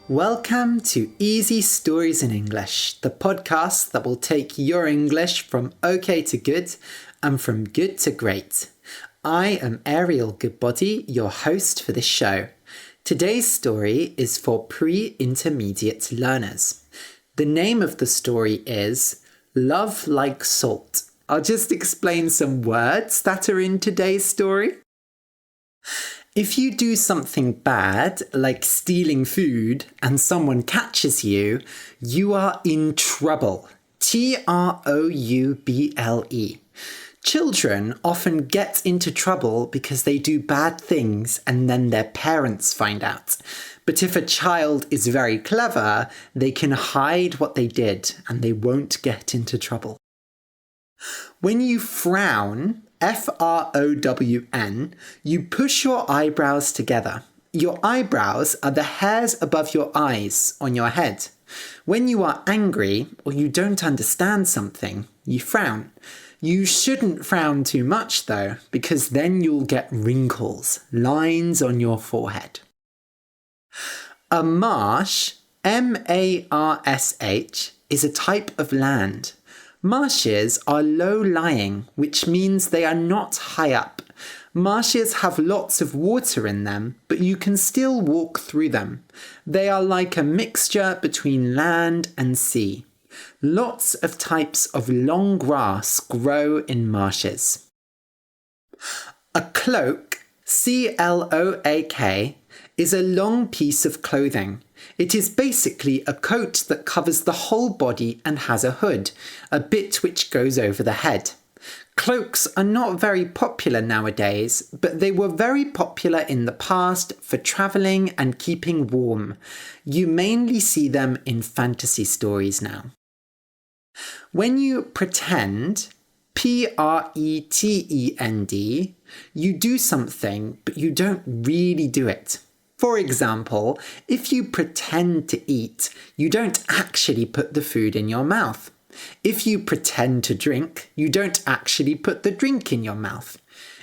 Welcome to Easy Stories in English, the podcast that will take your English from okay to good and from good to great. I am Ariel Goodbody, your host for this show. Today's story is for pre-intermediate learners. The name of the story is Love Like Salt. I'll just explain some words that are in today's story. If you do something bad, like stealing food, and someone catches you, you are in trouble. Trouble. Children often get into trouble because they do bad things and then their parents find out. But if a child is very clever, they can hide what they did and they won't get into trouble. When you frown, F-R-O-W-N, you push your eyebrows together. Your eyebrows are the hairs above your eyes on your head. When you are angry or you don't understand something, you frown. You shouldn't frown too much though, because then you'll get wrinkles, lines on your forehead. A marsh, M-A-R-S-H, is a type of land. Marshes are low-lying, which means they are not high up. Marshes have lots of water in them, but you can still walk through them. They are like a mixture between land and sea. Lots of types of long grass grow in marshes. A cloak, C-L-O-A-K, is a long piece of clothing. It is basically a coat that covers the whole body and has a hood, a bit which goes over the head. Cloaks are not very popular nowadays, but they were very popular in the past for travelling and keeping warm. You mainly see them in fantasy stories now. When you pretend, P-R-E-T-E-N-D, you do something, but you don't really do it. For example, if you pretend to eat, you don't actually put the food in your mouth. If you pretend to drink, you don't actually put the drink in your mouth.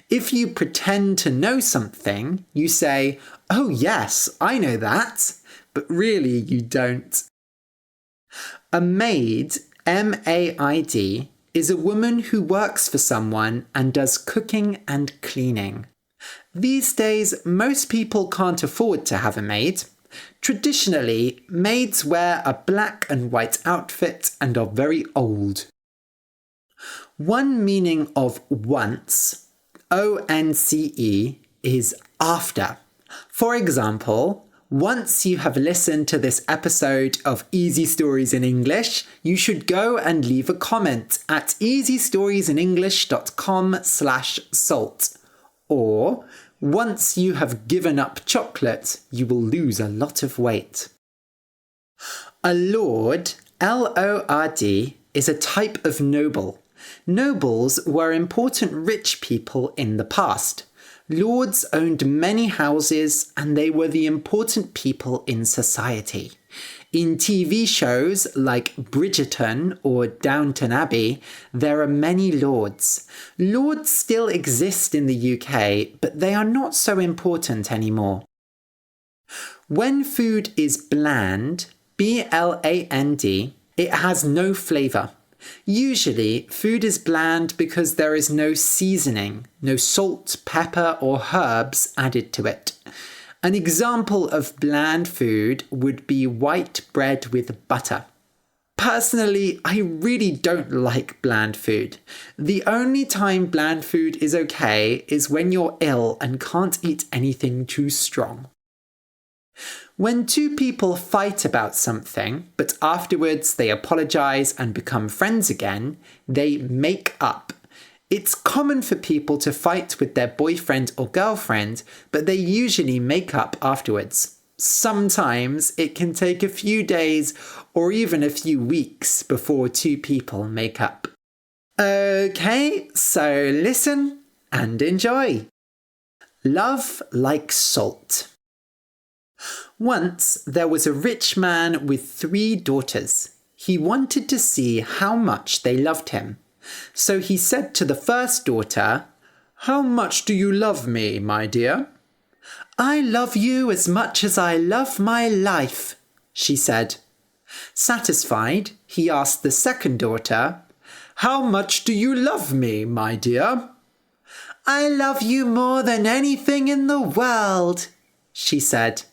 If you pretend to know something, you say, "Oh yes, I know that," but really you don't. A maid, M-A-I-D, is a woman who works for someone and does cooking and cleaning. These days, most people can't afford to have a maid. Traditionally, maids wear a black and white outfit and are very old. One meaning of once, O-N-C-E, is after. For example, once you have listened to this episode of Easy Stories in English, you should go and leave a comment at easystoriesinenglish.com/salt. Or, once you have given up chocolate, you will lose a lot of weight. A lord, L-O-R-D, is a type of noble. Nobles were important rich people in the past. Lords owned many houses and they were the important people in society. In TV shows like Bridgerton or Downton Abbey, there are many lords. Lords still exist in the UK, but they are not so important anymore. When food is bland, B-L-A-N-D, it has no flavour. Usually, food is bland because there is no seasoning, no salt, pepper or herbs added to it. An example of bland food would be white bread with butter. Personally, I really don't like bland food. The only time bland food is okay is when you're ill and can't eat anything too strong. When two people fight about something, but afterwards they apologise and become friends again, they make up. It's common for people to fight with their boyfriend or girlfriend, but they usually make up afterwards. Sometimes it can take a few days or even a few weeks before two people make up. Okay, so listen and enjoy. Love like salt. Once there was a rich man with 3 daughters. He wanted to see how much they loved him. So he said to the first daughter, "How much do you love me, my dear?" "I love you as much as I love my life," she said. Satisfied, he asked the second daughter, "How much do you love me, my dear?" "I love you more than anything in the world," she said.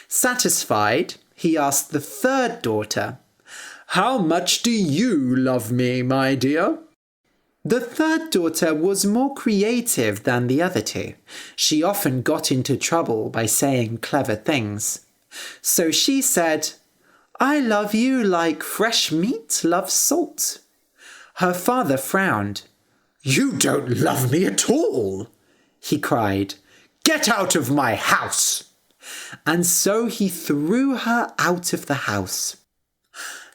Satisfied, he asked the third daughter, "How much do you love me, my dear?" The third daughter was more creative than the other two. She often got into trouble by saying clever things. So she said, "I love you like fresh meat loves salt." Her father frowned. "You don't love me at all," he cried. "Get out of my house." And so he threw her out of the house.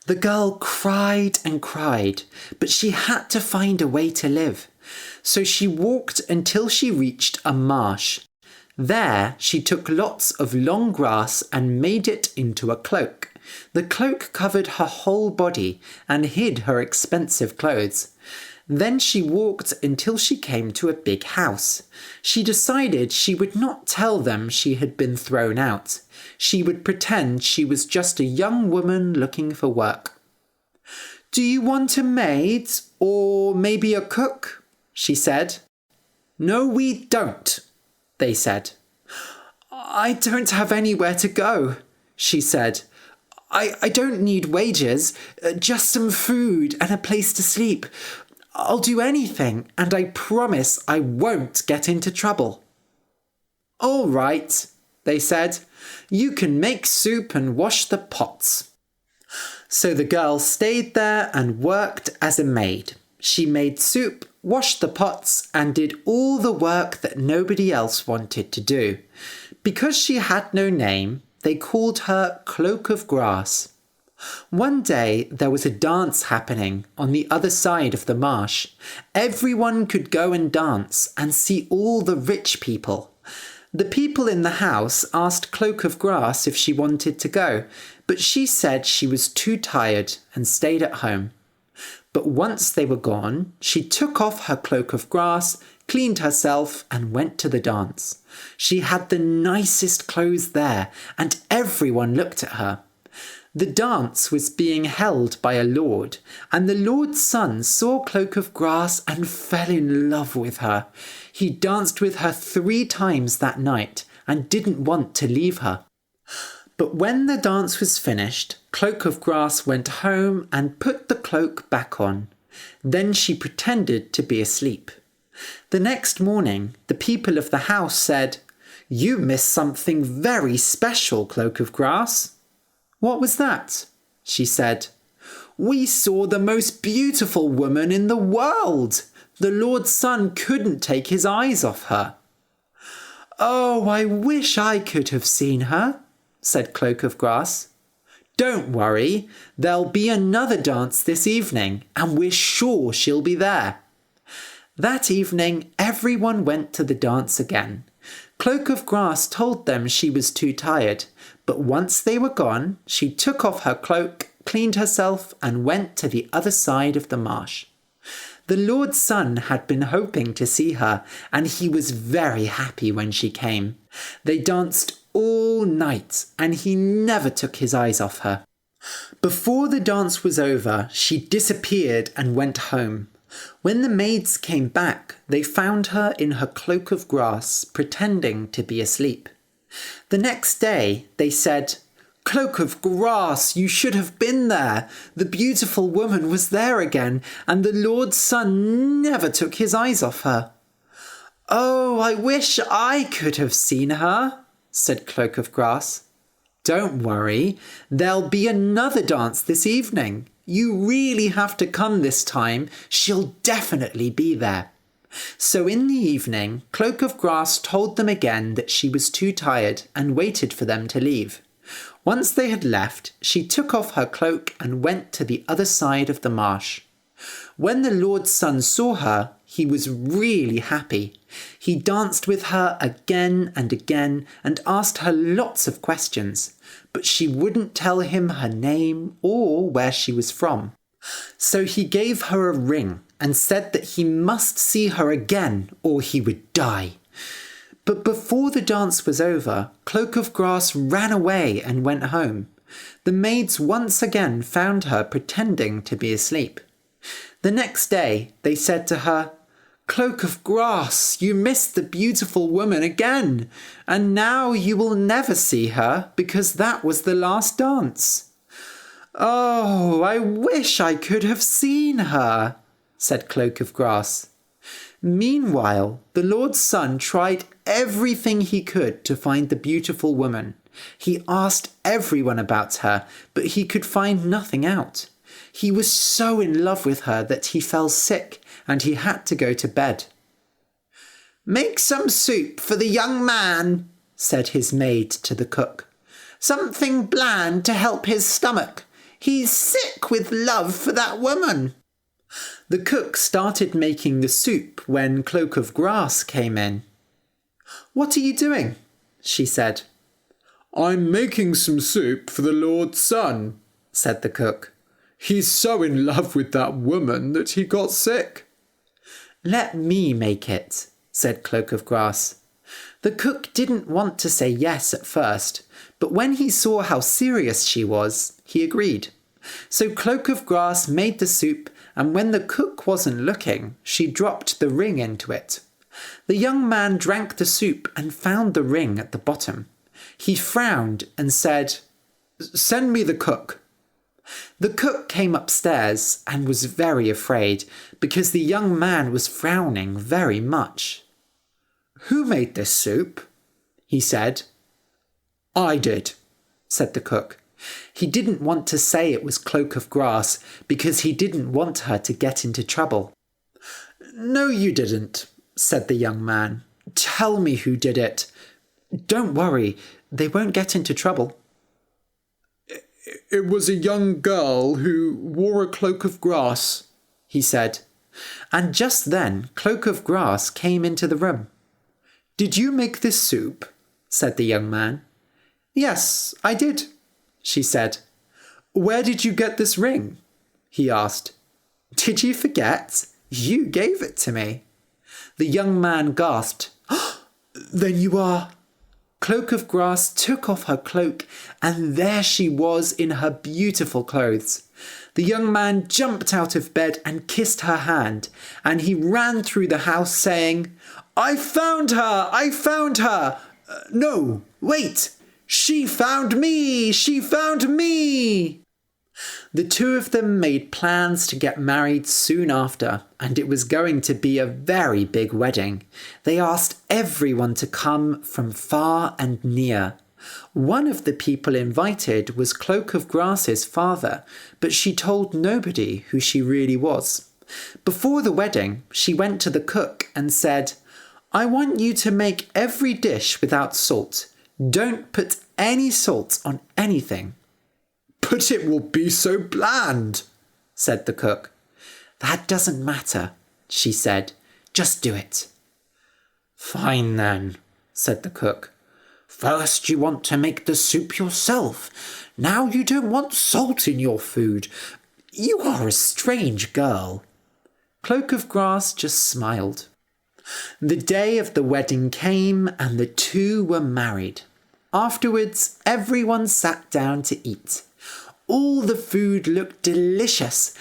The girl cried and cried, but she had to find a way to live. So she walked until she reached a marsh. There she took lots of long grass and made it into a cloak. The cloak covered her whole body and hid her expensive clothes. Then she walked until she came to a big house. She decided she would not tell them she had been thrown out. She would pretend she was just a young woman looking for work. "Do you want a maid or maybe a cook?" she said. "No, we don't," they said. "I don't have anywhere to go," she said. I don't need wages, just some food and a place to sleep. I'll do anything, and I promise I won't get into trouble." "All right," they said. "You can make soup and wash the pots." So the girl stayed there and worked as a maid. She made soup, washed the pots, and did all the work that nobody else wanted to do. Because she had no name, they called her Cloak of Grass. One day there was a dance happening on the other side of the marsh. Everyone could go and dance and see all the rich people. The people in the house asked Cloak of Grass if she wanted to go, but she said she was too tired and stayed at home. But once they were gone, she took off her cloak of grass, cleaned herself, and went to the dance. She had the nicest clothes there, and everyone looked at her. The dance was being held by a lord, and the lord's son saw Cloak of Grass and fell in love with her. He danced with her 3 times that night and didn't want to leave her. But when the dance was finished, Cloak of Grass went home and put the cloak back on. Then she pretended to be asleep. The next morning, the people of the house said, "You missed something very special, Cloak of Grass." "What was that?" she said. "We saw the most beautiful woman in the world. The Lord's son couldn't take his eyes off her." "Oh, I wish I could have seen her," said Cloak of Grass. "Don't worry, there'll be another dance this evening, and we're sure she'll be there." That evening, everyone went to the dance again. Cloak of Grass told them she was too tired, but once they were gone, she took off her cloak, cleaned herself, and went to the other side of the marsh. The Lord's son had been hoping to see her, and he was very happy when she came. They danced all night, and he never took his eyes off her. Before the dance was over, she disappeared and went home. When the maids came back, they found her in her cloak of grass, pretending to be asleep. The next day, they said, "Cloak of Grass, you should have been there. The beautiful woman was there again, and the Lord's son never took his eyes off her." "Oh, I wish I could have seen her," said Cloak of Grass. "Don't worry, there'll be another dance this evening. You really have to come this time. She'll definitely be there." So in the evening, Cloak of Grass told them again that she was too tired and waited for them to leave. Once they had left, she took off her cloak and went to the other side of the marsh. When the Lord's son saw her, he was really happy. He danced with her again and again and asked her lots of questions, but she wouldn't tell him her name or where she was from. So he gave her a ring and said that he must see her again or he would die. But before the dance was over, Cloak of Grass ran away and went home. The maids once again found her pretending to be asleep. The next day they said to her, "Cloak of Grass, you missed the beautiful woman again, and now you will never see her because that was the last dance." "Oh, I wish I could have seen her," said Cloak of Grass. Meanwhile, the Lord's son tried everything he could to find the beautiful woman. He asked everyone about her, but he could find nothing out. He was so in love with her that he fell sick and he had to go to bed. "Make some soup for the young man," said his maid to the cook. "Something bland to help his stomach. He's sick with love for that woman." The cook started making the soup when Cloak of Grass came in. "What are you doing?" she said. "I'm making some soup for the Lord's son," said the cook. "He's so in love with that woman that he got sick." "Let me make it," said Cloak of Grass. The cook didn't want to say yes at first, but when he saw how serious she was, he agreed. So Cloak of Grass made the soup, and when the cook wasn't looking, she dropped the ring into it. The young man drank the soup and found the ring at the bottom. He frowned and said, "Send me the cook." The cook came upstairs and was very afraid because the young man was frowning very much. "Who made this soup?" he said. "I did," said the cook. He didn't want to say it was Cloak of Grass because he didn't want her to get into trouble. "No, you didn't," said the young man. "Tell me who did it. Don't worry, they won't get into trouble." "It was a young girl who wore a cloak of grass," he said. And just then Cloak of Grass came into the room. "Did you make this soup?" said the young man. "Yes, I did," she said. "Where did you get this ring?" he asked. "Did you forget? You gave it to me." The young man gasped. "Then you are—" Cloak of Grass took off her cloak, and there she was in her beautiful clothes. The young man jumped out of bed and kissed her hand, and he ran through the house saying, "I found her! I found her! No, wait! She found me! She found me!" The two of them made plans to get married soon after, and it was going to be a very big wedding. They asked everyone to come from far and near. One of the people invited was Cloak of Grass's father, but she told nobody who she really was. Before the wedding, she went to the cook and said, "I want you to make every dish without salt. Don't put any salt on anything." "But it will be so bland," said the cook. "That doesn't matter," she said. "Just do it." "Fine then," said the cook. "First you want to make the soup yourself. Now you don't want salt in your food. You are a strange girl." Cloak of Grass just smiled. The day of the wedding came and the two were married. Afterwards, everyone sat down to eat. All the food looked delicious,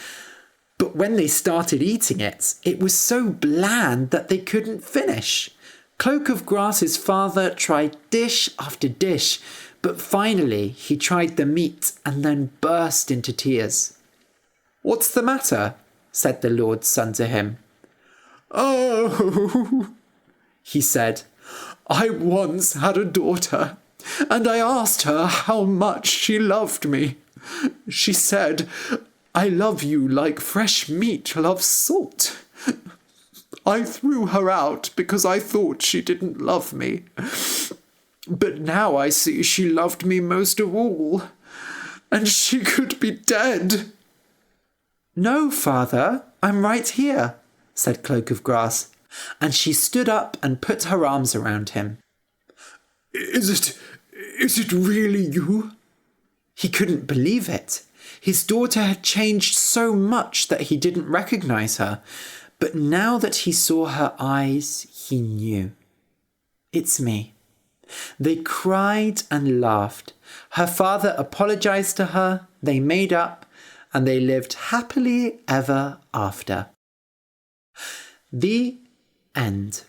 but when they started eating it, it was so bland that they couldn't finish. Cloak of Grass's father tried dish after dish, but finally he tried the meat and then burst into tears. "What's the matter?" said the Lord's son to him. "Oh," he said, "I once had a daughter, and I asked her how much she loved me. She said, 'I love you like fresh meat loves salt.' I threw her out because I thought she didn't love me. But now I see she loved me most of all, and she could be dead." "No, father, I'm right here," said Cloak of Grass, and she stood up and put her arms around him. Is it really you?" He couldn't believe it. His daughter had changed so much that he didn't recognize her, but now that he saw her eyes, he knew. "It's me." They cried and laughed. Her father apologized to her, they made up, and they lived happily ever after. The end.